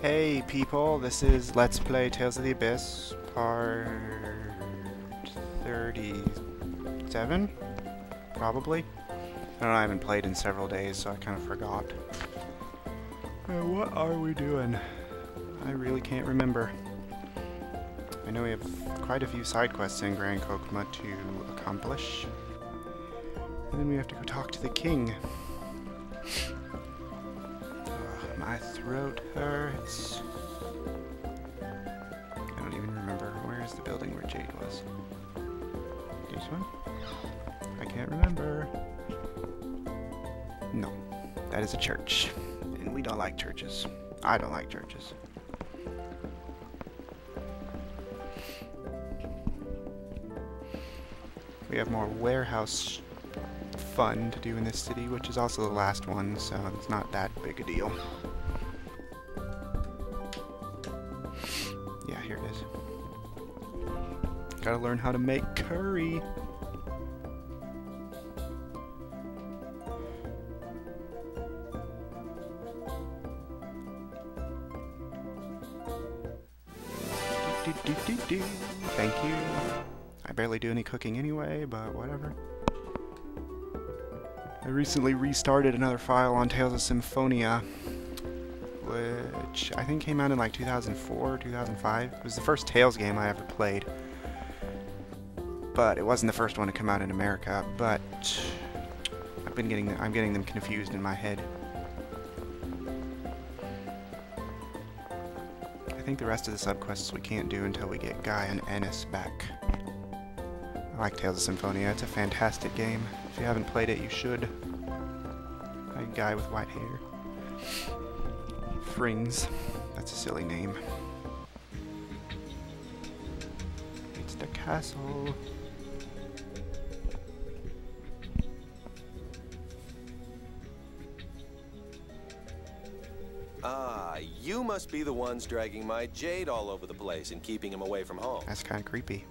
Hey people, this is Let's Play Tales of the Abyss, part 37? Probably? I don't know, I haven't played in several days, so I kind of forgot. What are we doing? I really can't remember. I know we have quite a few side quests in Grand Chokmah to accomplish. And then we have to go talk to the king. My throat hurts. I don't even remember. Where is the building where Jade was? This one? I can't remember. No. That is a church. And we don't like churches. I don't like churches. We have more warehouse fun to do in this city, which is also the last one, so it's not that big a deal. Yeah, here it is. Gotta learn how to make curry. Thank you. I barely do any cooking anyway, but whatever. I recently restarted another file on Tales of Symphonia, which I think came out in like 2004 or 2005. It was the first Tales game I ever played, but it wasn't the first one to come out in America. But I'm getting them confused in my head. I think the rest of the subquests we can't do until we get Guy and Ennis back. I like Tales of Symphonia. It's a fantastic game. If you haven't played it, you should. A guy with white hair. Frings. That's a silly name. It's the castle. Ah, you must be the ones dragging my Jade all over the place and keeping him away from home. That's kind of creepy.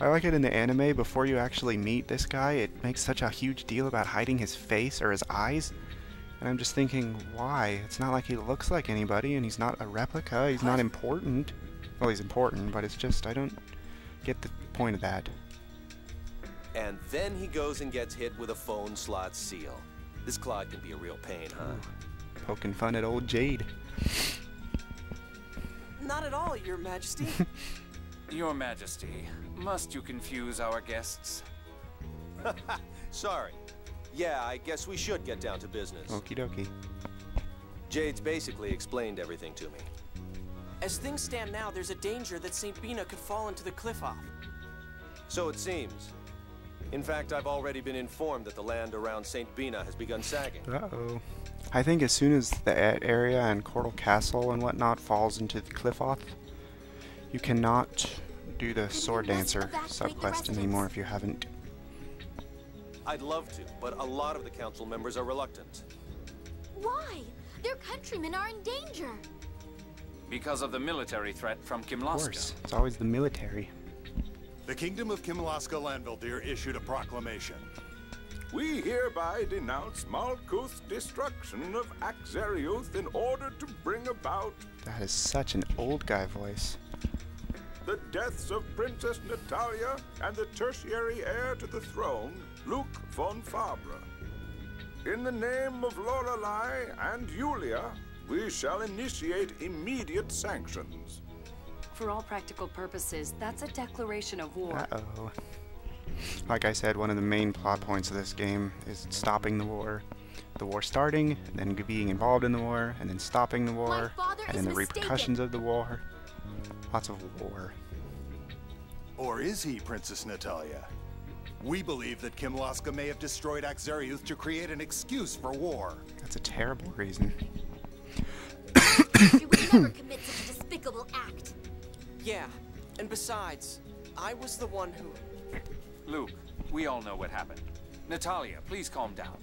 I like it in the anime, before you actually meet this guy, it makes such a huge deal about hiding his face or his eyes. And I'm just thinking, why? It's not like he looks like anybody, and he's not a replica, he's not important. Well, he's important, but it's just, I don't get the point of that. And then he goes and gets hit with a phone slot seal. This Claude can be a real pain, huh? Ooh, poking fun at old Jade. Not at all, Your Majesty. Your Majesty, must you confuse our guests? Sorry. Yeah, I guess we should get down to business. Okie dokie. Jade's basically explained everything to me. As things stand now, there's a danger that St. Bina could fall into the cliff off. So it seems. In fact, I've already been informed that the land around St. Bina has begun sagging. Uh-oh. I think as soon as the area and Cortal Castle and whatnot falls into the cliff off, you cannot do the Sword Dancer subquest anymore if you haven't. I'd love to, but a lot of the council members are reluctant. Why? Their countrymen are in danger. Because of the military threat from Of Kimlaska. course, it's always the military. The Kingdom of Kimlaska Landvildir issued a proclamation. We hereby denounce Malkuth's destruction of Axariuth in order to bring about That is such an old guy voice. the deaths of Princess Natalia and the tertiary heir to the throne, Luke von Fabre. In the name of Lorelei and Julia, we shall initiate immediate sanctions. For all practical purposes, that's a declaration of war. Uh-oh. Like I said, one of the main plot points of this game is stopping the war. The war starting, then being involved in the war, and then stopping the war, and then the repercussions of the war. Lots of war. Or is he, Princess Natalia? We believe that Kimlaska may have destroyed Axariuth to create an excuse for war. That's a terrible reason. You would never commit such a despicable act. Yeah, and besides, I was the one who... Luke, we all know what happened. Natalia, please calm down.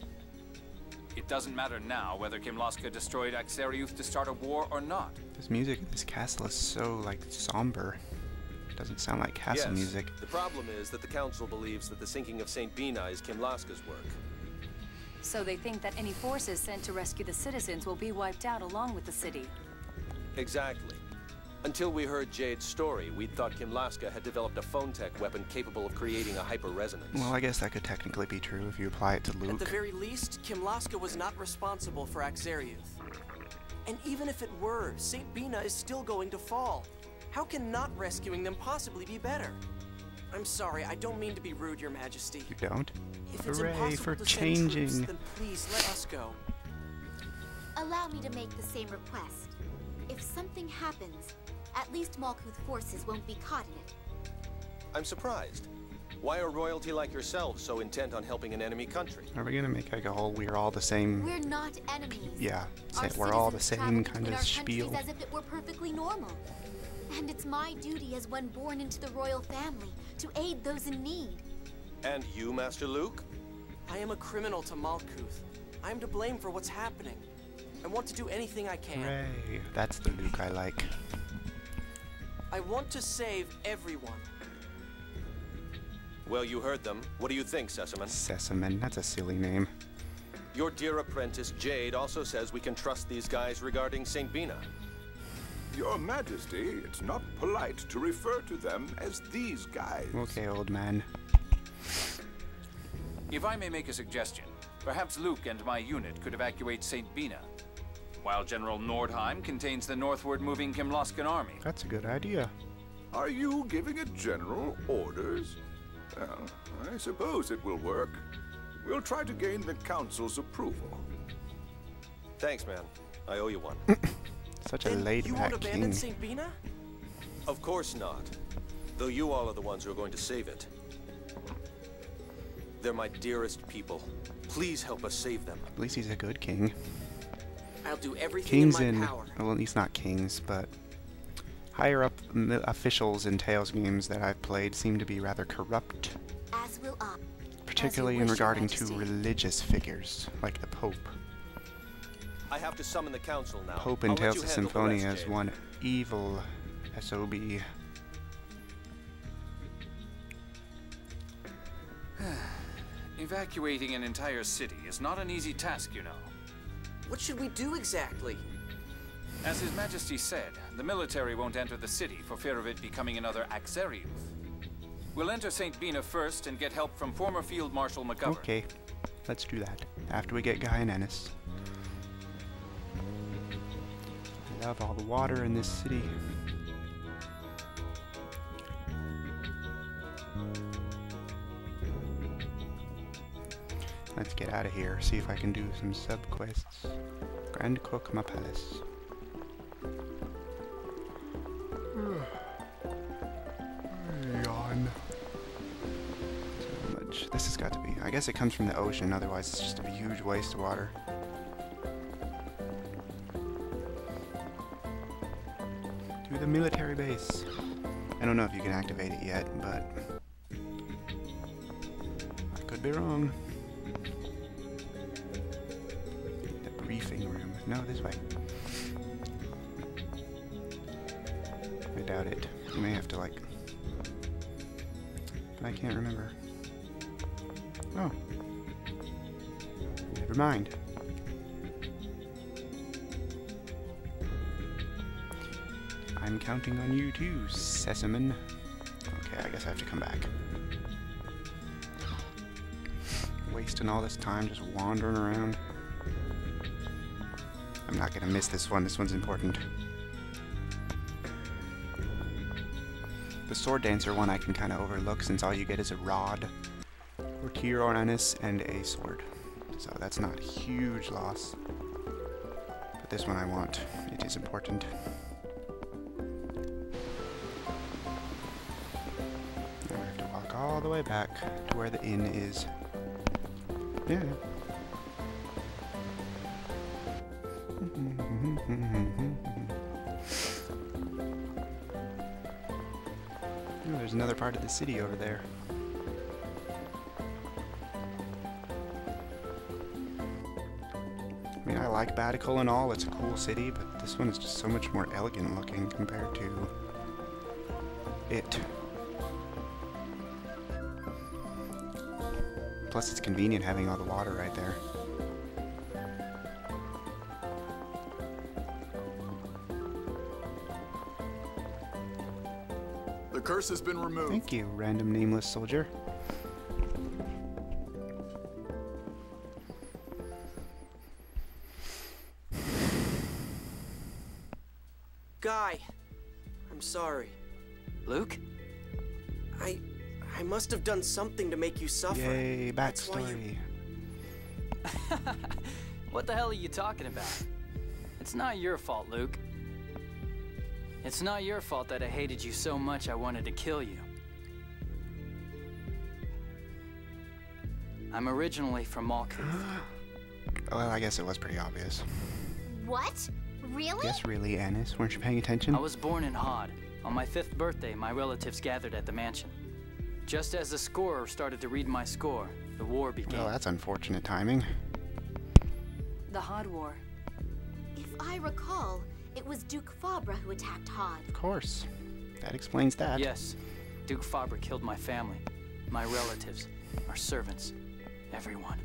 It doesn't matter now whether Kimlaska destroyed Axariuth to start a war or not. This music in this castle is so, like, somber. It doesn't sound like castle music. The problem is that the council believes that the sinking of St. Bina is Kimlaska's work. So they think that any forces sent to rescue the citizens will be wiped out along with the city. Exactly. Until we heard Jade's story, we'd thought Kimlaska had developed a phone tech weapon capable of creating a hyper-resonance. Well, I guess that could technically be true if you apply it to Luke. At the very least, Kimlaska was not responsible for Axariuth. And even if it were, St. Bina is still going to fall. How can not rescuing them possibly be better? I'm sorry, I don't mean to be rude, Your Majesty. You don't? If it's Hooray impossible for to changing. send troops, then please let us go. Allow me to make the same request. If something happens, at least Malkuth forces won't be caught in it. I'm surprised. Why are royalty like yourselves so intent on helping an enemy country? Are we gonna make like a whole we're all the same? We're not enemies. Yeah, Our we're all the citizens same travel kind between of our spiel. countries as if it were perfectly normal. And it's my duty as one born into the royal family to aid those in need. And you, Master Luke? I am a criminal to Malkuth. I am to blame for what's happening. I want to do anything I can. Hooray! That's the Luke I like. I want to save everyone. Well, you heard them. What do you think, Sesaman? Sesaman, that's a silly name. Your dear apprentice, Jade, also says we can trust these guys regarding St. Bina. Your Majesty, it's not polite to refer to them as these guys. Okay, old man. If I may make a suggestion, perhaps Luke and my unit could evacuate St. Bina, while General Nordheim contains the northward moving Kimlaskan army. That's a good idea. Are you giving a general orders? Well, I suppose it will work. We'll try to gain the Council's approval. Thanks, man. I owe you one. Such a Then laid you won't back abandon king. St. Bina? Of course not. Though you all are the ones who are going to save it. They're my dearest people. Please help us save them. At least he's a good king. I'll do everything Kings in in, my power. well, at least not kings, but higher up officials in Tales games that I've played seem to be rather corrupt, As will I. particularly wish, in Your regarding to Majesty. religious figures, like the Pope. I have to summon the council now. Pope in I'll let Tales you of handle the Symphonia rest, is Jade. one evil SOB. Evacuating an entire city is not an easy task, you know. What should we do exactly? As His Majesty said, the military won't enter the city for fear of it becoming another Axariuth. We'll enter St. Bina first and get help from former Field Marshal McGovern. Okay, let's do that. After we get Guy and Ennis. I love all the water in this city. Let's get out of here, see if I can do some sub-quests. Grand Chokmah Palace. Yawn. So much. This has got to be. I guess it comes from the ocean, otherwise it's just a huge waste of water. To the military base. I don't know if you can activate it yet, but I could be wrong. The briefing room. No, this way. I doubt it. You may have to, like... But I can't remember. Oh. Never mind. I'm counting on you too, Sesaman. Okay, I guess I have to come back. Wasting all this time just wandering around. I'm not gonna miss this one. This one's important. The Sword Dancer one I can kind of overlook since all you get is a rod, or Tyr or Ennis, and a sword. So that's not a huge loss. But this one I want. It is important. Now we have to walk all the way back to where the inn is. Yeah. Oh, there's another part of the city over there. I mean, I like Batical and all, it's a cool city, but this one is just so much more elegant looking compared to it. Plus it's convenient having all the water right there. The curse has been removed. Thank you, random nameless soldier. Guy, I'm sorry. Luke? I must have done something to make you suffer. Yay, That's why backstory. What the hell are you talking about? It's not your fault, Luke. It's not your fault that I hated you so much I wanted to kill you. I'm originally from Malkuth. Well, I guess it was pretty obvious. What? Really? Guess really, Annis. Weren't you paying attention? I was born in Hod. On my 5th birthday, my relatives gathered at the mansion. Just as the scorer started to read my score, the war began. Well, that's unfortunate timing. The Hod War. If I recall, it was Duke Fabra who attacked Hod. Of course. That explains that. Yes, Duke Fabra killed my family, my relatives, our servants, everyone.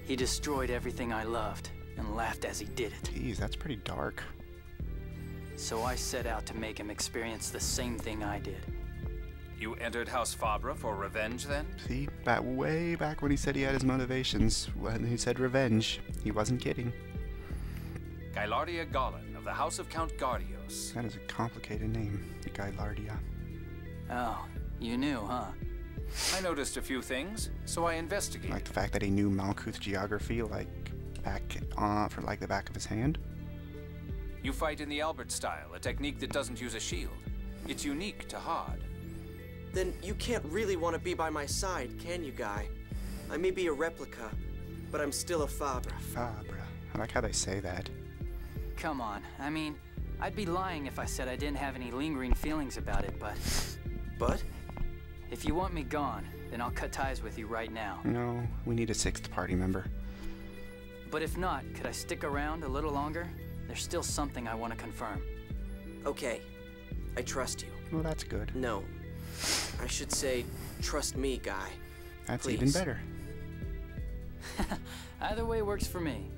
He destroyed everything I loved and laughed as he did it. Jeez, that's pretty dark. So I set out to make him experience the same thing I did. You entered House Fabra for revenge, then? See, way back when he said he had his motivations, when he said revenge, he wasn't kidding. Gylardia Golan of the House of Count Gardios. That is a complicated name, Gylardia. Oh, you knew, huh? I noticed a few things, so I investigated. Like the fact that he knew Malkuth geography, like, for like the back of his hand. You fight in the Albert style, a technique that doesn't use a shield. It's unique to Hod. Then you can't really want to be by my side, can you, Guy? I may be a replica, but I'm still a Fabra. Fabra. I like how they say that. Come on, I mean, I'd be lying if I said I didn't have any lingering feelings about it, but... But? If you want me gone, then I'll cut ties with you right now. No, we need a 6th party member. But if not, could I stick around a little longer? There's still something I want to confirm. Okay, I trust you. Well, that's good. No, I should say, trust me, Guy. That's Please. even better. Either way works for me.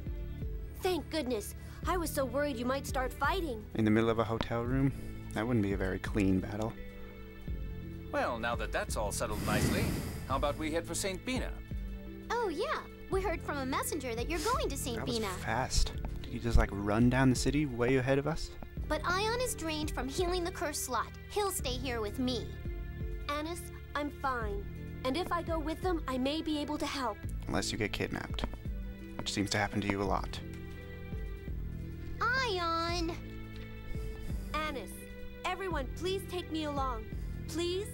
Thank goodness. I was so worried you might start fighting. In the middle of a hotel room? That wouldn't be a very clean battle. Well, now that that's all settled nicely, how about we head for St. Bina? Oh, yeah. We heard from a messenger that you're going to St. That was Bina. fast. Did you just, like, run down the city way ahead of us? But Ion is drained from healing the cursed slot. He'll stay here with me. Annis, I'm fine. And if I go with them, I may be able to help. Unless you get kidnapped. Which seems to happen to you a lot. Ion! Annis, everyone, please take me along. Please?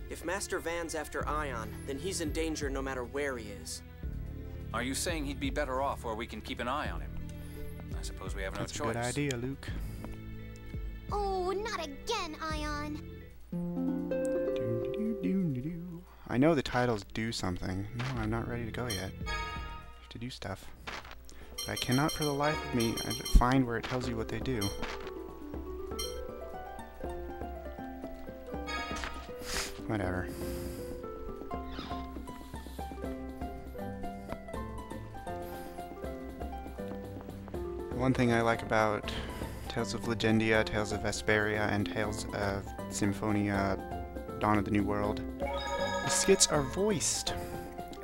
If Master Van's after Ion, then he's in danger no matter where he is. Are you saying he'd be better off where we can keep an eye on him? I suppose we have no That's choice. a good idea, Luke. Oh, not again, Ion. Doo-doo-doo-doo-doo. I know the titles do something. No, I'm not ready to go yet. I have to do stuff. But I cannot for the life of me find where it tells you what they do. Whatever. One thing I like about Tales of Legendia, Tales of Vesperia, and Tales of Symphonia Dawn of the New World, the skits are voiced.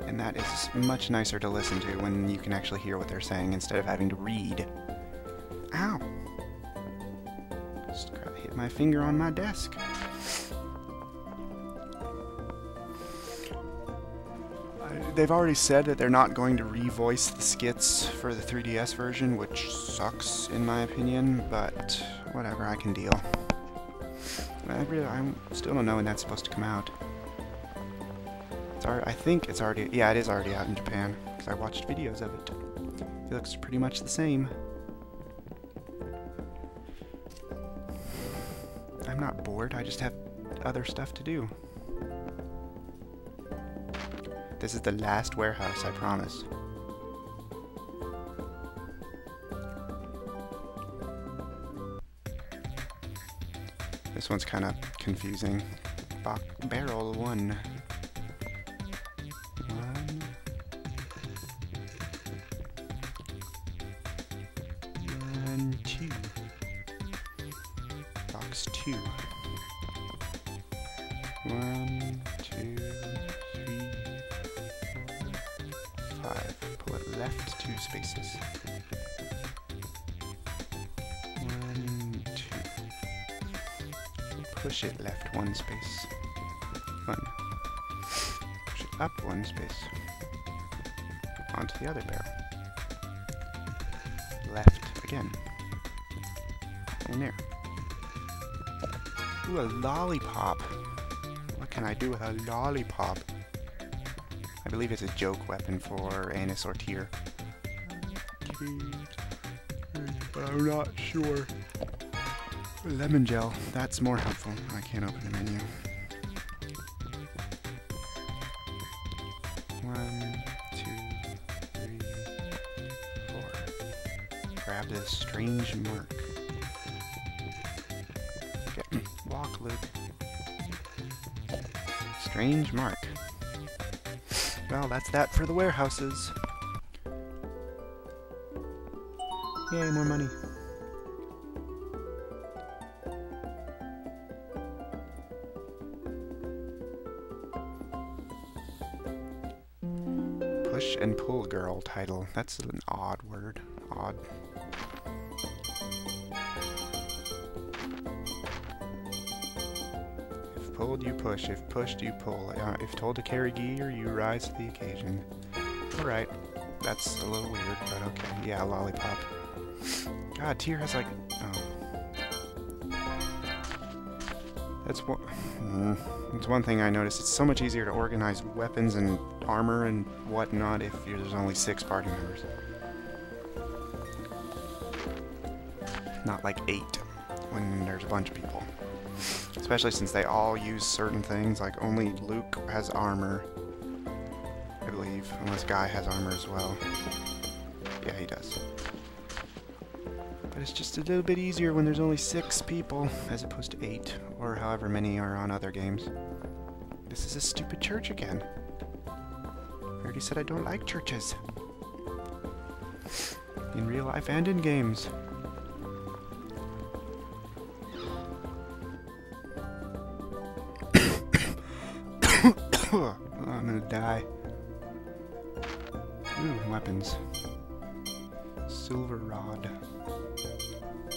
And that is much nicer to listen to when you can actually hear what they're saying instead of having to read. Ow! Just hit my finger on my desk. They've already said that they're not going to revoice the skits for the 3DS version, which sucks in my opinion, but whatever, I can deal. I still don't know when that's supposed to come out. I think it's already, yeah, it is already out in Japan, because I watched videos of it. It looks pretty much the same. I'm not bored, I just have other stuff to do. This is the last warehouse, I promise. This one's kind of confusing. Barrel 1. 1. 1, 2. Box 2. 2. 1, 2, 3, 5. Pull it left 2 spaces. 1, 2. Push it left 1 space. 1. Push it up 1 space. Onto the other barrel. Left again. And there. Ooh, a lollipop. What can I do with a lollipop? I believe it's a joke weapon for Anis or Tyr. But I'm not sure. Lemon gel, that's more helpful. I can't open the menu. 1, 2, 3, 4. Grab this strange mark. Okay, walk, Luke. Strange mark. Well, that's that for the warehouses. Yay, more money. Push and pull girl title. That's an odd word. Odd. If pulled, you push. If pushed, you pull. If told to carry gear, you rise to the occasion. Alright. That's a little weird, but okay. Yeah, lollipop. God, Tyr has like... Oh. That's one thing I noticed. It's so much easier to organize weapons and armor and whatnot if there's only 6 party members. Not like 8 when there's a bunch of people. Especially since they all use certain things, like only Luke has armor, I believe, unless Guy has armor as well. Yeah, he does. But it's just a little bit easier when there's only 6 people, as opposed to 8, or however many are on other games. This is a stupid church again. I already said I don't like churches. In real life and in games. Oh, I'm gonna die. Ooh, weapons. Silver rod.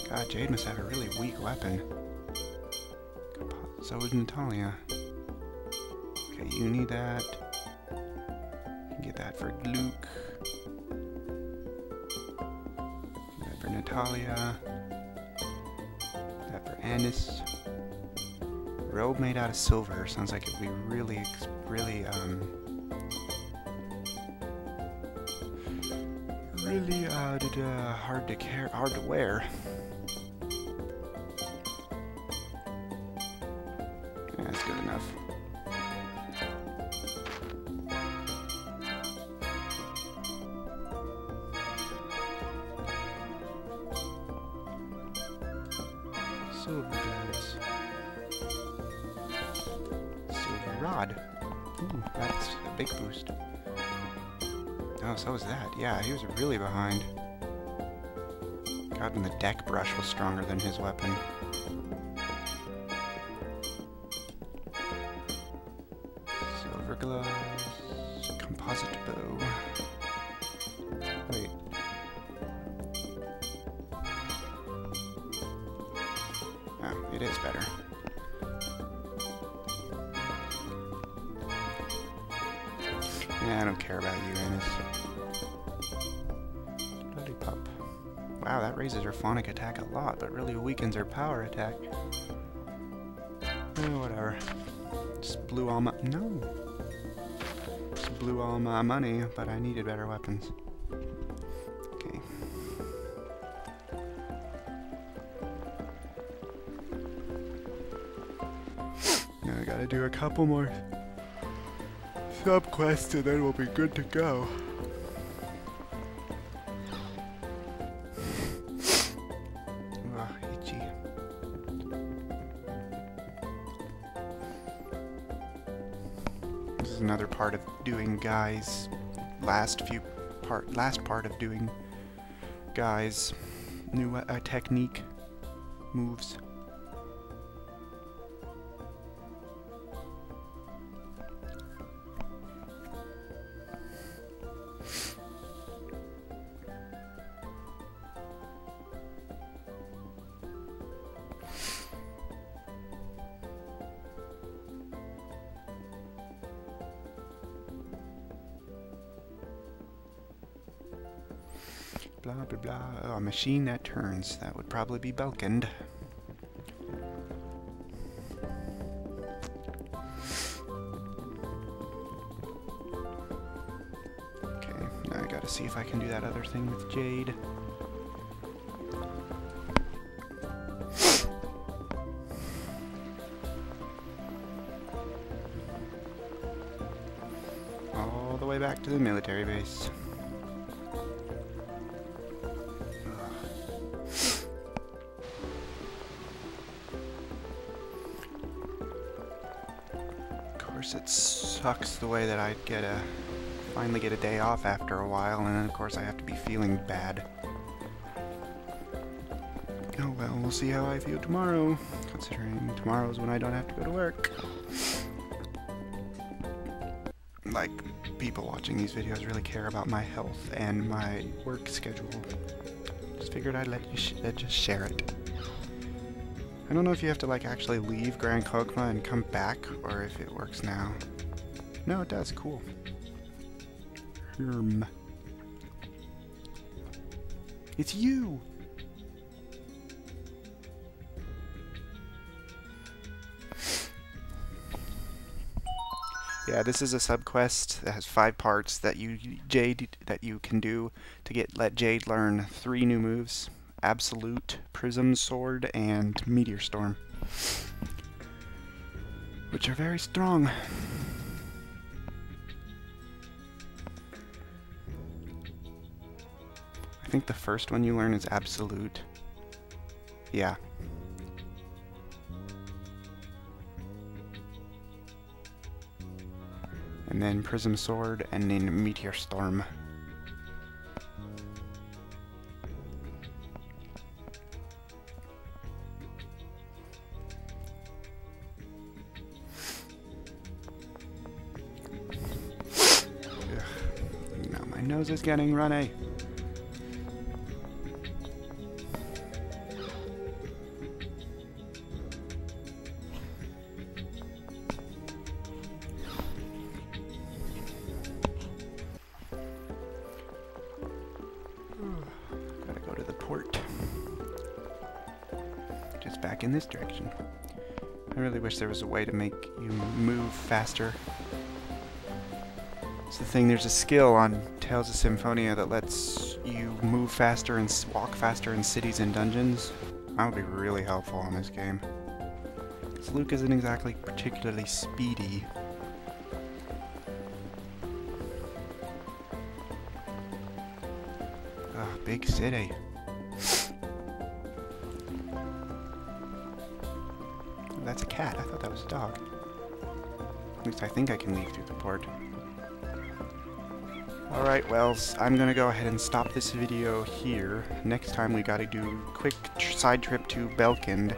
God, Jade must have a really weak weapon. So would Natalia. Okay, you need that. You can get that for Luke. That for Natalia. That for Anis. Robe made out of silver. Sounds like it would be really hard to wear. Yeah, that's good enough. Silver guys. Silver rod. Ooh, that's a big boost. Oh, so was that. Yeah, he was really behind. God, and the deck brush was stronger than his weapon. Silver gloves. Composite bow. Wait. Oh, it is better. Yeah, I don't care about you, Anis. Lollipop. Wow, that raises her phonic attack a lot, but really weakens her power attack. Whatever. Just blew all my... No! Just blew all my money, but I needed better weapons. Okay. Now I gotta do a couple more sub-quests and then we'll be good to go. Itchy. This is another part of doing Guy's last part of doing Guy's new technique moves. Blah, blah, blah. Oh, a machine that turns. That would probably be Belkind. Okay, now I gotta see if I can do that other thing with Jade. All the way back to the military base. It sucks the way that I'd finally get a day off after a while, and then of course I have to be feeling bad. Oh well, we'll see how I feel tomorrow, considering tomorrow's when I don't have to go to work. Like, people watching these videos really care about my health and my work schedule. Just figured I'd let you just share it. I don't know if you have to like actually leave Grand Chokmah and come back, or if it works now. No, it does. Cool. It's you! Yeah, this is a subquest that has 5 parts that you can do to let Jade learn 3 new moves. Absolute, Prism Sword, and Meteor Storm, which are very strong. I think the first one you learn is Absolute. Yeah. And then Prism Sword, and then Meteor Storm. Nose is getting runny. Gotta go to the port. Just back in this direction. I really wish there was a way to make you move faster. It's the thing, there's a skill on Tales of Symphonia that lets you move faster and walk faster in cities and dungeons. That would be really helpful in this game. Because Luke isn't exactly particularly speedy. Ah, big city. That's a cat. I thought that was a dog. At least I think I can leave through the port. Alright, well, I'm gonna go ahead and stop this video here. Next time we gotta do a quick side trip to Belkind.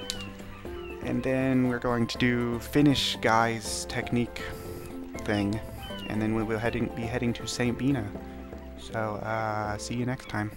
And then we're going to do finish Guy's technique thing. And then we will be heading to St. Bina. So, see you next time.